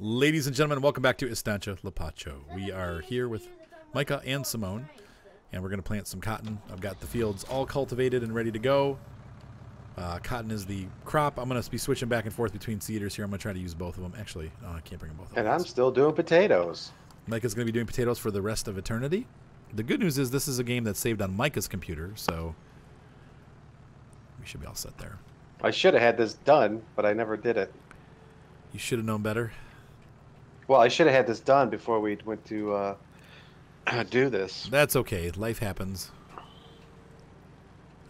Ladies and gentlemen, welcome back to Estancia Lapacho. We are here with Micah and Simone, and we're going to plant some cotton. I've got the fields all cultivated and ready to go. Cotton is the crop. I'm going to be switching back and forth between seeders here. I'm going to try to use both of them. Actually, no, I can't bring them both. And I'm still doing potatoes. Micah's going to be doing potatoes for the rest of eternity. The good news is this is a game that's saved on Micah's computer, so we should be all set there. I should have had this done, but I never did it. You should have known better. Well, I should have had this done before we went to do this. That's okay. Life happens.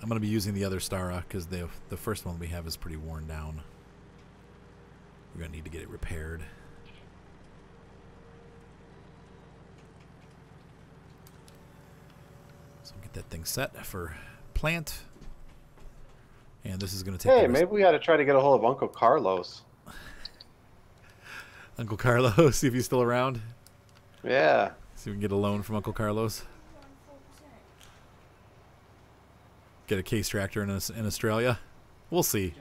I'm going to be using the other Stara because the first one we have is pretty worn down. We're going to need to get it repaired. So get that thing set for plant. And this is going to take... Hey, maybe we ought to try to get a hold of Uncle Carlos. Uncle Carlos, see if he's still around. Yeah. See if we can get a loan from Uncle Carlos. Get a case tractor in Australia. We'll see.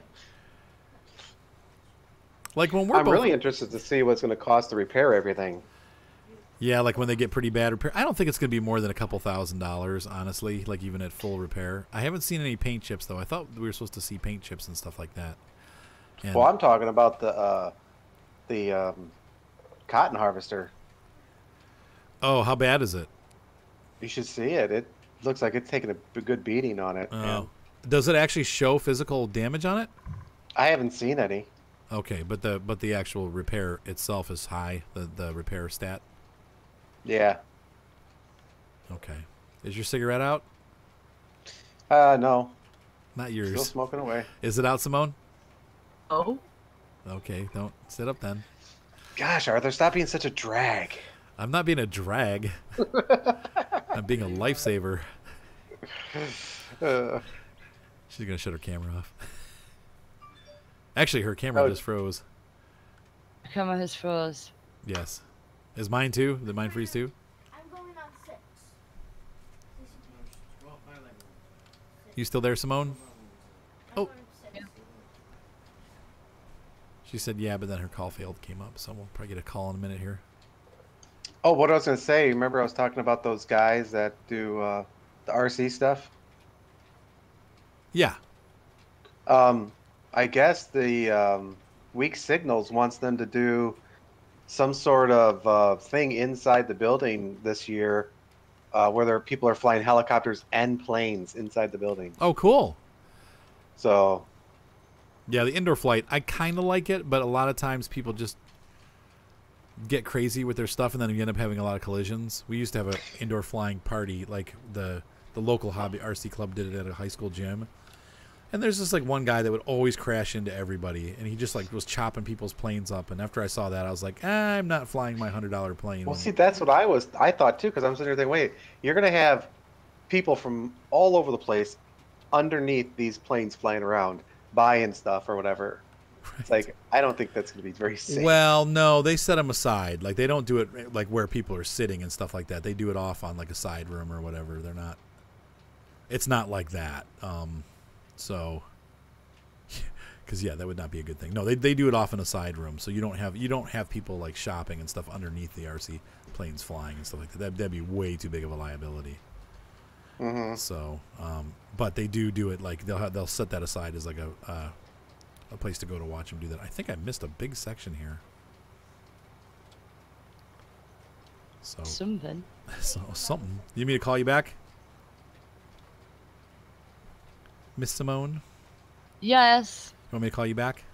Like when we're I'm really interested to see what's going to cost to repair everything. Yeah, like when they get pretty bad repair. I don't think it's going to be more than a couple $1,000s, honestly, like even at full repair. I haven't seen any paint chips, though. I thought we were supposed to see paint chips and stuff like that. And well, I'm talking about the cotton harvester. oh, how bad is it? You should see it. It looks like it's taking a good beating on it. Oh. Does it actually show physical damage on it? I haven't seen any. Okay, but the actual repair itself is high, the repair stat? Yeah. Okay. Is your cigarette out? No. Not yours. Still smoking away. Is it out, Simone? Oh. Okay, don't sit up then. Gosh, Arthur, stop being such a drag. I'm not being a drag. I'm being a lifesaver. She's going to shut her camera off. Actually, her camera just froze. The camera has froze. Yes. Is mine too? Did mine freeze too? I'm going on 6. You still there, Simone? Oh. Yeah. She said yeah, but then her call failed came up, so we'll probably get a call in a minute here. Oh, what I was going to say, remember I was talking about those guys that do the RC stuff? Yeah. I guess the Weak Signals wants them to do some sort of thing inside the building this year where people are flying helicopters and planes inside the building. Oh, cool. So... yeah, the indoor flight, I kind of like it, but a lot of times people just get crazy with their stuff and then you end up having a lot of collisions. We used to have an indoor flying party, like the local hobby RC club did it at a high school gym. And there's just like one guy that would always crash into everybody, and he just like was chopping people's planes up. And after I saw that, I was like, I'm not flying my $100 plane. Well, see, that's what I thought too, because I'm sitting there thinking, wait, you're going to have people from all over the place underneath these planes flying around, buying stuff or whatever. Right. It's like, I don't think that's going to be very safe. Well, no, they set them aside. Like, they don't do it like where people are sitting and stuff like that. They do it off on like a side room or whatever. They're not, it's not like that. So, because yeah, that would not be a good thing. No, they do it off in a side room, so you don't have people like shopping and stuff underneath the RC planes flying and stuff like that. That'd be way too big of a liability. Mm-hmm. So, but they do it like they'll set that aside as like a place to go to watch them do that. I think I missed a big section here. So Something. So something. You need me to call you back, Miss Simone? Yes. You want me to call you back?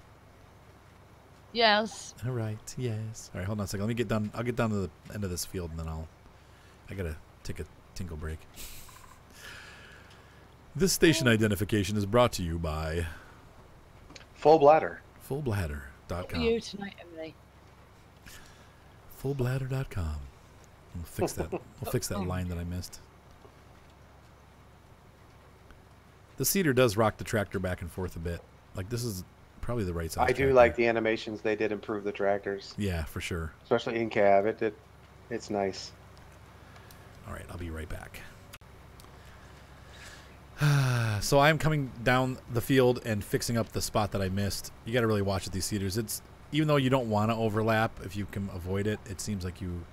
Yes. All right. Yes. All right. Hold on a second. Let me get done. I'll get down to the end of this field, and then I gotta take a tinkle break. This station identification is brought to you by Full Bladder. Fullbladder.com. You tonight, Emily. Fullbladder.com. We'll fix that. We'll fix that line that I missed. The cedar does rock the tractor back and forth a bit. Like, this is probably the right size. I do tractor. like the animations. They did improve the tractors. Yeah, for sure. Especially in cab. It's nice. All right, I'll be right back. So I'm coming down the field and fixing up the spot that I missed. You got to really watch with these cedars. It's even though you don't want to overlap, if you can avoid it, it seems like you...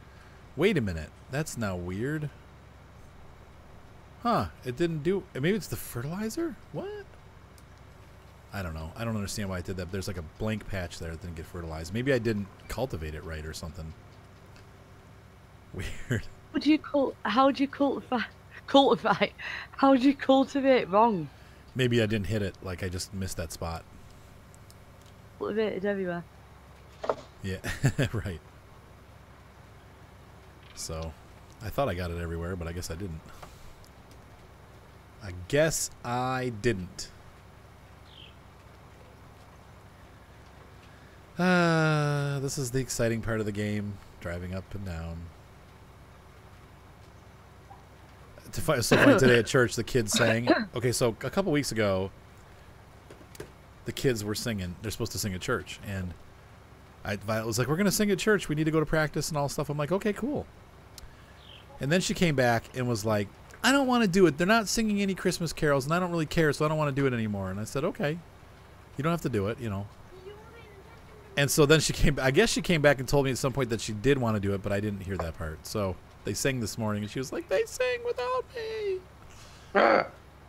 Wait a minute. That's now weird. Huh. It didn't do... Maybe it's the fertilizer? What? I don't know. I don't understand why I did that. There's like a blank patch there that didn't get fertilized. Maybe I didn't cultivate it right or something. Weird. How would you cultivate? How would you cultivate wrong? Maybe I didn't hit it. Like I just missed that spot. Cultivated everywhere. Yeah, right. So, I thought I got it everywhere, but I guess I didn't. I guess I didn't. This is the exciting part of the game. Driving up and down. It's so funny today at church, the kids sang. Okay, so a couple weeks ago, the kids were singing. They're supposed to sing at church. And Violet was like, we're going to sing at church. We need to go to practice and all stuff. I'm like, okay, cool. And then she came back and was like, I don't want to do it. They're not singing any Christmas carols, and I don't really care, so I don't want to do it anymore. And I said, okay. You don't have to do it, you know. And so then she came, I guess she came back and told me at some point that she did want to do it, but I didn't hear that part. So they sang this morning, and she was like, they sang without me. I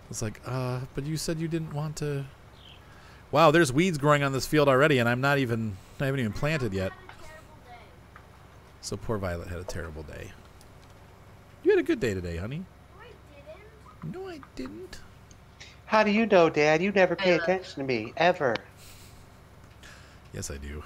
was like, but you said you didn't want to. Wow, there's weeds growing on this field already, and I haven't even planted yet. So poor Violet had a terrible day. You had a good day today, honey. No, I didn't. How do you know, Dad? You never pay attention to me, ever. Yes, I do.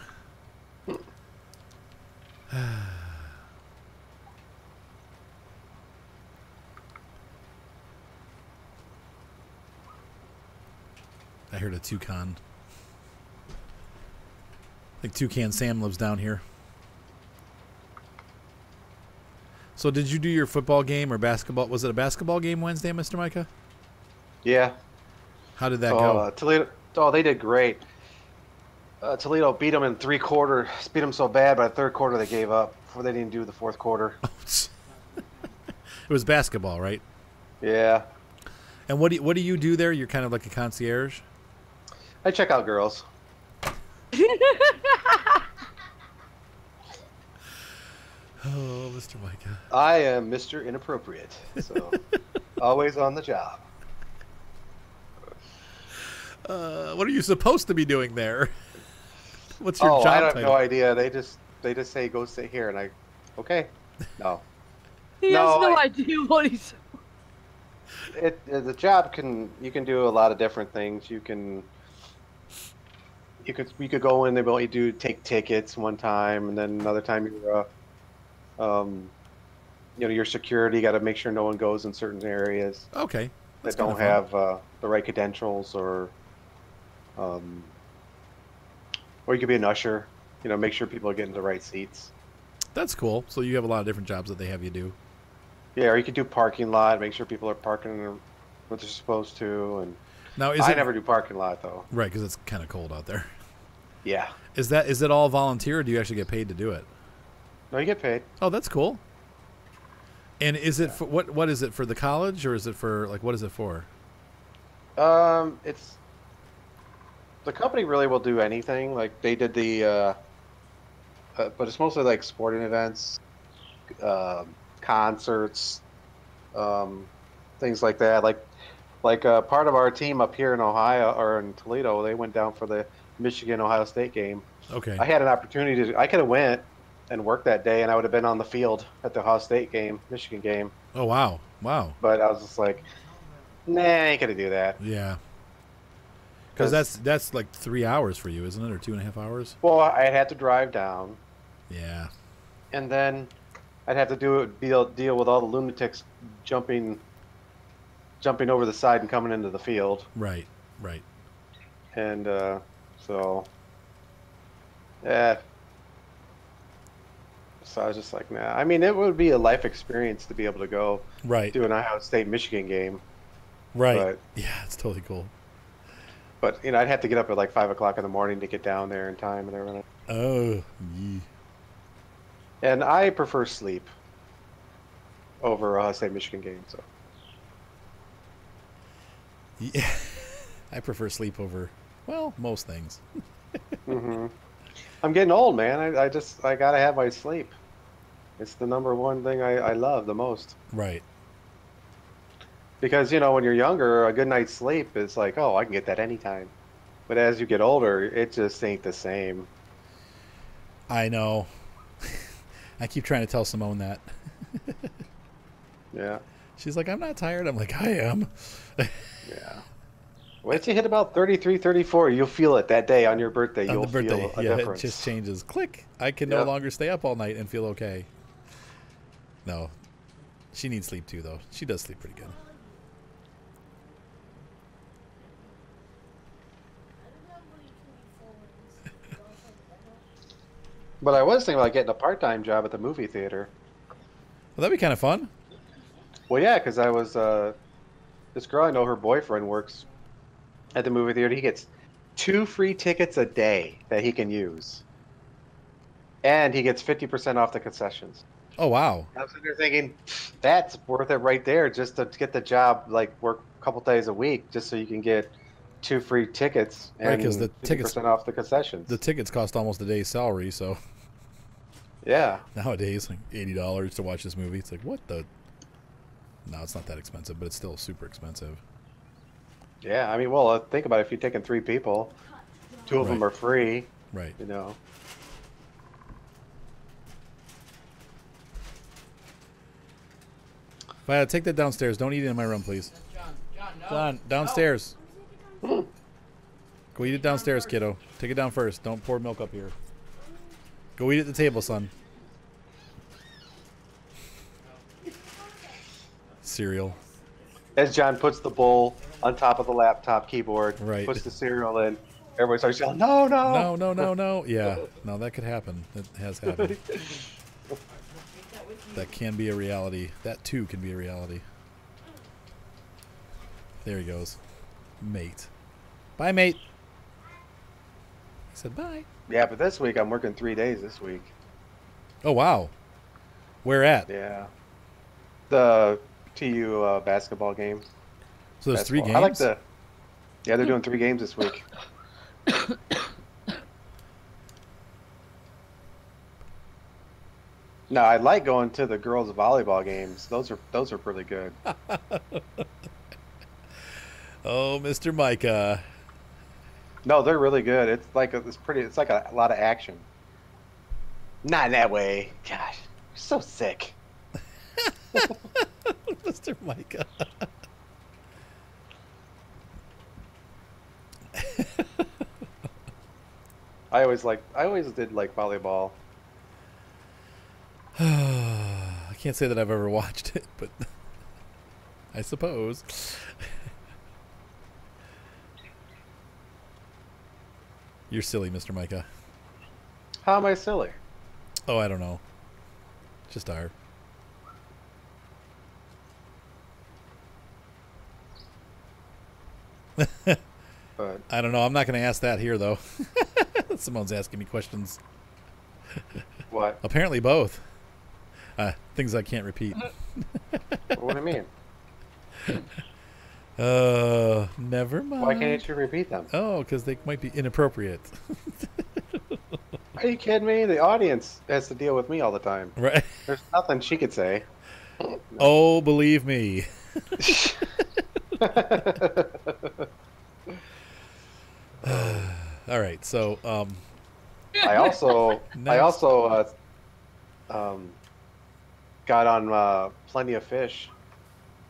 I heard a toucan. I think Toucan Sam lives down here. So did you do your football game or basketball? Was it a basketball game Wednesday, Mr. Micah? Yeah. How did that go? Toledo. Oh, they did great. Toledo beat them in 3 quarters. Beat them so bad, by the 3rd quarter they gave up. Before they didn't do the 4th quarter. It was basketball, right? Yeah. And what do you do there? You're kind of like a concierge? I check out girls. Oh, Mr. Micah. I am Mr. Inappropriate, so always on the job. What are you supposed to be doing there? What's your job I have title? no idea. They just say go sit here, and I, okay, no. He has no idea what he's. The job you can do a lot of different things. You could go in. They want you to take tickets one time, and then another time you're your security. Got to make sure no one goes in certain areas. Okay. That don't have the right credentials, or you could be an usher. Make sure people are getting the right seats. That's cool. So you have a lot of different jobs that they have you do. Yeah, or you could do parking lot, make sure people are parking what they're supposed to. And now, I never do parking lot though. Right, because it's kind of cold out there. Yeah. Is it all volunteer, or do you actually get paid to do it? No, you get paid. Oh, that's cool. And is it for what is it for the college, or is it for what is it for? It's the company really will do anything. Like they did the, but it's mostly like sporting events, concerts, things like that. Like part of our team up here in Ohio or in Toledo, they went down for the Michigan-Ohio State game. Okay. I had an opportunity I could have went and worked that day, and I would have been on the field at the Ohio State game, Michigan game. Oh wow, wow. But I was just like, nah, I ain't gonna do that. Yeah. Because that's like 3 hours for you, isn't it, or 2.5 hours? Well, I'd have to drive down. Yeah. And then I'd have to deal with all the lunatics jumping over the side and coming into the field. Right, right. And so, yeah. So I was just like, nah. I mean, it would be a life experience to be able to go do an Ohio State Michigan game. Right. But, yeah, it's totally cool. But I'd have to get up at like 5 o'clock in the morning to get down there in time and everything. Oh, yeah. And I prefer sleep over Ohio State Michigan game. So. Yeah, I prefer sleep over most things. Mm-hmm. I'm getting old, man. I gotta have my sleep. It's the number one thing I love the most. Right. Because, when you're younger, a good night's sleep is like, oh, I can get that anytime. But as you get older, it just ain't the same. I know. I keep trying to tell Simone that. Yeah. She's like, I'm not tired. I'm like, I am. Yeah. Once you hit about 33, 34, you'll feel it that day on your birthday. On You'll the birthday, feel a yeah, difference. it just changes. Click. I can no Yep. longer stay up all night and feel okay. No. She needs sleep too, though. She does sleep pretty good. But I was thinking about getting a part-time job at the movie theater. Well, that'd be kind of fun. Well, yeah, because I was this girl I know, her boyfriend works at the movie theater. He gets 2 free tickets a day that he can use, and he gets 50% off the concessions. Oh, wow. I was sitting there thinking, that's worth it right there, just to get the job, like work a couple days a week, just so you can get 2 free tickets Right, and 'cause the 50% off the concessions. The tickets cost almost a day's salary, so Yeah. nowadays, like $80 to watch this movie. It's like, what the? No, it's not that expensive, but it's still super expensive. Yeah, I mean, well, think about it. If you're taking 3 people, 2 of them Right. are free, Right. Violet, take that downstairs. Don't eat it in my room, please. John, downstairs. Go eat it downstairs, kiddo. Take it down first. Don't pour milk up here. Go eat at the table, son. Cereal. As John puts the bowl on top of the laptop keyboard, Right. puts the cereal in, everybody starts yelling, no, no. No, no, no, no. Yeah. No, that could happen. That has happened. That can be a reality. That, too, can be a reality. There he goes. Mate. Bye, mate. He said bye. Yeah, but this week I'm working 3 days this week. Oh, wow. Where at? Yeah. The TU basketball game. So there's 3 games? I like the... Yeah, they're doing 3 games this week. No, I like going to the girls' volleyball games. Those are really good. Oh, Mr. Micah. No, they're really good. It's like it's like a lot of action. Not in that way. Gosh, you're so sick. Mr. Micah. I always did like volleyball. I can't say that I've ever watched it, but I suppose. You're silly, Mr. Micah. How am I silly? Oh, I don't know. Just are. But I don't know. I'm not going to ask that here, though. Simone's asking me questions. what? Apparently both. Things I can't repeat. What do you mean? Never mind. Why can't you repeat them? Oh, because they might be inappropriate. Are you kidding me? The audience has to deal with me all the time. Right. There's nothing she could say. Oh, believe me. All right. So, I also Next. Got on Plenty of Fish,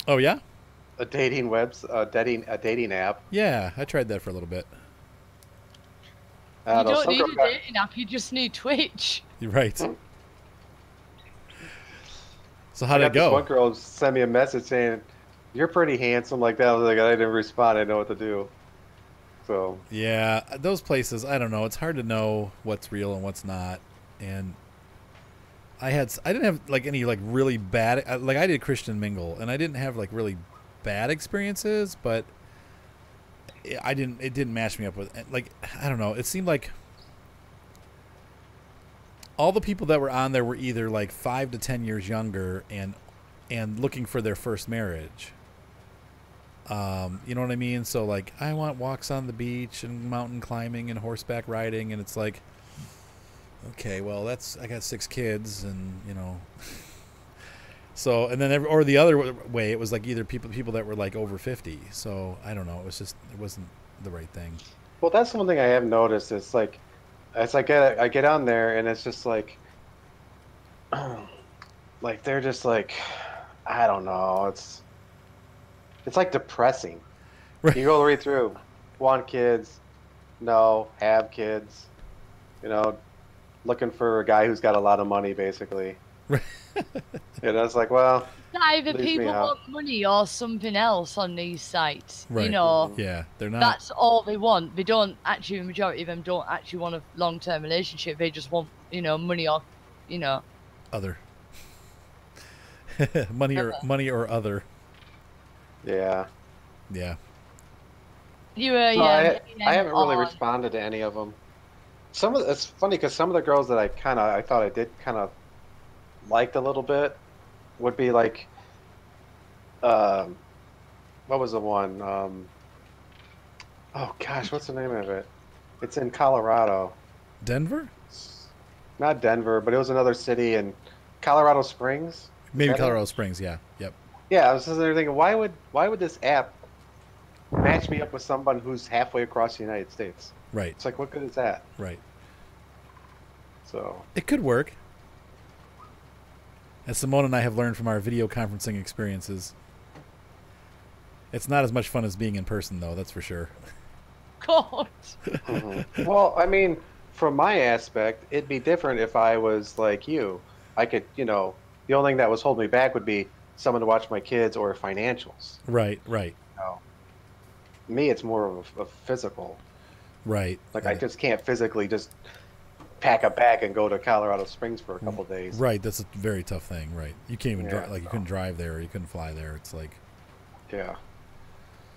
oh yeah, a dating dating app. yeah. I tried that for a little bit. You No, don't some need girl a got- dating app, you just need Twitch. You're right. So how I did got it this one go? girl sent me a message saying, "You're pretty handsome," like that. I was like, I didn't respond. I didn't know what to do. So Yeah, those places. I don't know. It's hard to know what's real and what's not. And I didn't have like any like really bad. Like I did Christian Mingle, and I didn't have like really bad experiences, but It didn't match me up with like I don't know. It seemed like all the people that were on there were either like 5 to 10 years younger and looking for their first marriage. You know what I mean? So like I want walks on the beach and mountain climbing and horseback riding, and it's like okay, well, I got 6 kids, and you know. So, and then or the other way, it was like either people that were like over 50. So I don't know. It wasn't the right thing. Well, that's one thing I have noticed. It's like, as I get on there, and it's just like, like they're just like, I don't know. It's like depressing. Right. You go read through, want kids, no, have kids, you know, looking for a guy who's got a lot of money, basically. Right. And it's like, well, Either leaves me people out. want money or something else on these sites. Right. You know, Yeah, they're not. that's all they want. They don't actually, the majority of them don't actually want a long-term relationship. They just want, you know, money or, you know. Other. money or other. Yeah. Yeah. You No, yeah. I haven't really on- responded to any of them. It's funny because some of the girls that I thought I did kind of liked a little bit would be like, what was the one? Oh gosh, what's the name of it? It's in Colorado. Denver? Not Denver, but it was another city in Colorado Springs. Maybe that it? Colorado Springs. Yeah. Yep. Yeah, I was just there thinking, why would this app match me up with someone who's halfway across the United States? Right. It's like, what good is that? Right. So It could work. As Simone and I have learned from our video conferencing experiences, it's not as much fun as being in person, though. That's for sure. God. Well, I mean, from my aspect, it'd be different if I was like you. I could, you know, the only thing that was holding me back would be someone to watch my kids or financials. Right. Right. You know? Me, it's more of a physical. Right. Like I just can't physically just pack a bag and go to Colorado Springs for a couple days. Right. That's a very tough thing. Right. You can't even Yeah, drive. Like you couldn't drive there. Or you couldn't fly there. It's like. Yeah.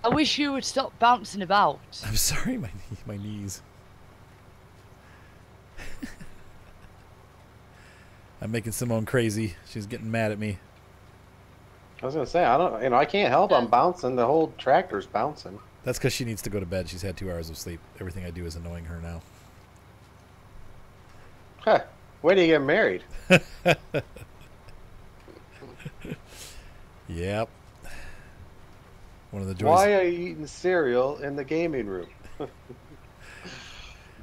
I wish you would stop bouncing about. I'm sorry, my knees. I'm making Simone crazy. She's getting mad at me. I was gonna say I can't help. I'm bouncing. The whole tractor's bouncing. That's because she needs to go to bed. She's had 2 hours of sleep. Everything I do is annoying her now. Huh. When do you get married? Yep. One of the joys. Why are you eating cereal in the gaming room?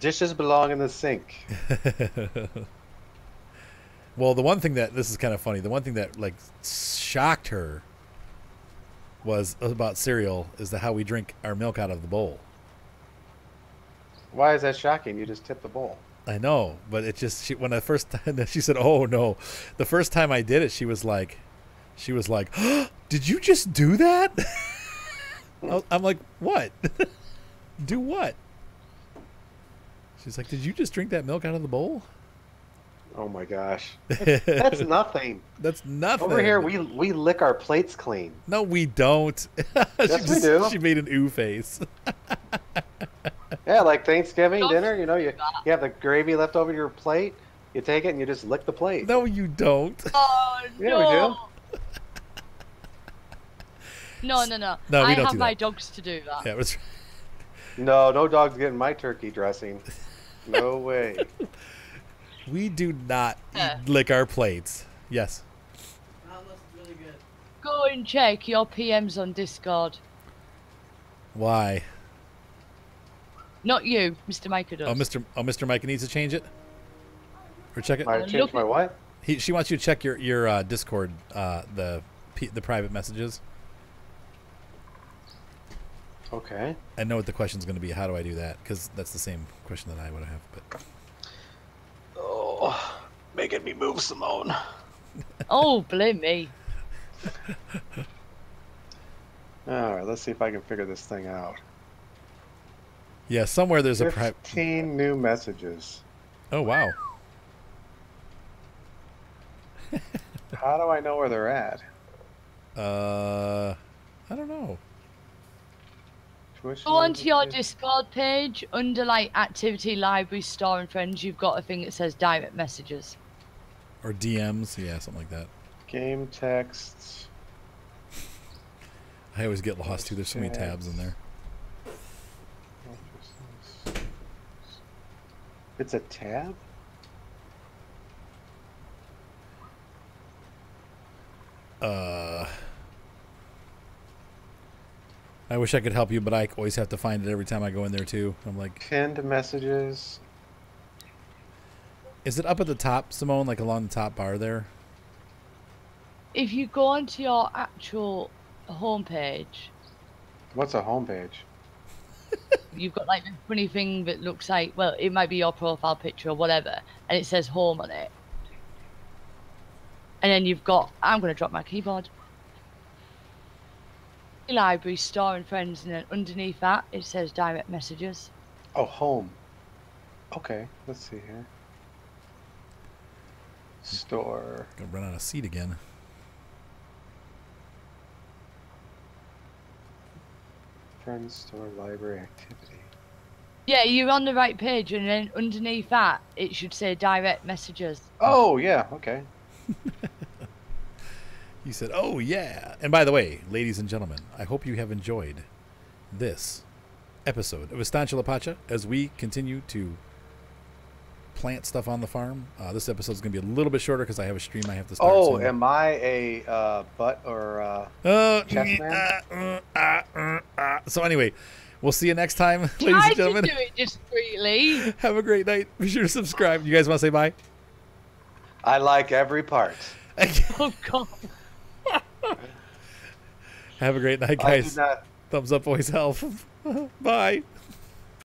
Dishes belong in the sink. Well, the one thing this is kind of funny. The one thing that like shocked her was about cereal is how we drink our milk out of the bowl. Why is that shocking? You just tip the bowl. I know, but it just when the first time she said, "Oh no," the first time I did it, she was like, oh, "Did you just do that?" I'm like, "What? Do what?" She's like, "Did you just drink that milk out of the bowl?" Oh my gosh, that's nothing. That's nothing. Over here, we lick our plates clean. No, we don't. Yes, we do. She made an ooh face. Yeah, like Thanksgiving Don't dinner. You know, you do that. have the gravy left over your plate. You take it and you just lick the plate. No, you don't. Oh Yeah, no. we do. No. No, we I don't have do my that. dogs to do that. Yeah, it was. No dog's getting my turkey dressing. No way. We do not Yeah. lick our plates. Yes. Go and check your PMs on Discord. Why? Not you, Mr. Maker does. Mr. Mike needs to change it, or check it. I Look changed my at- what? She wants you to check your Discord, the private messages. Okay. I know what the question's going to be. How do I do that? Because that's the same question that I would have. But Oh, making me move, Simone. Oh, blame me. All right, let's see if I can figure this thing out. yeah, somewhere there's a private. 15 new messages. Oh wow. How do I know where they're at? I don't know. Tuition Go onto your notifications? Discord page under like Activity Library Store and Friends. You've got a thing that says direct messages. Or DMs, yeah, something like that. Game texts. I always get lost too. There's so many tabs in there. It's a tab? I wish I could help you, but I always have to find it every time I go in there too. I'm like, Pinned messages. is it up at the top, Simone, like along the top bar there? If you go onto your actual homepage, What's a homepage? you've got like a funny thing that looks like, well, it might be your profile picture or whatever, and it says home on it. And then you've got, I'm going to drop my keyboard. Library, store and friends, and then underneath that it says direct messages. Oh, home. Okay, let's see here. Store. Gonna run out of seat again. Friends, store, library, activity. Yeah, you're on the right page, and then underneath that it should say direct messages. Oh, yeah, okay. He said, oh, yeah. And by the way, ladies and gentlemen, I hope you have enjoyed this episode of Estancia La Pacha as we continue to plant stuff on the farm. This episode is going to be a little bit shorter because I have a stream I have to start soon. Am I a butt or chest man? So anyway, we'll see you next time, ladies I and gentlemen. should do it discreetly. Have a great night. Be sure to subscribe. You guys want to say bye? I like every part. Oh, God. Have a great night, I do guys. not. Thumbs up always help. Bye.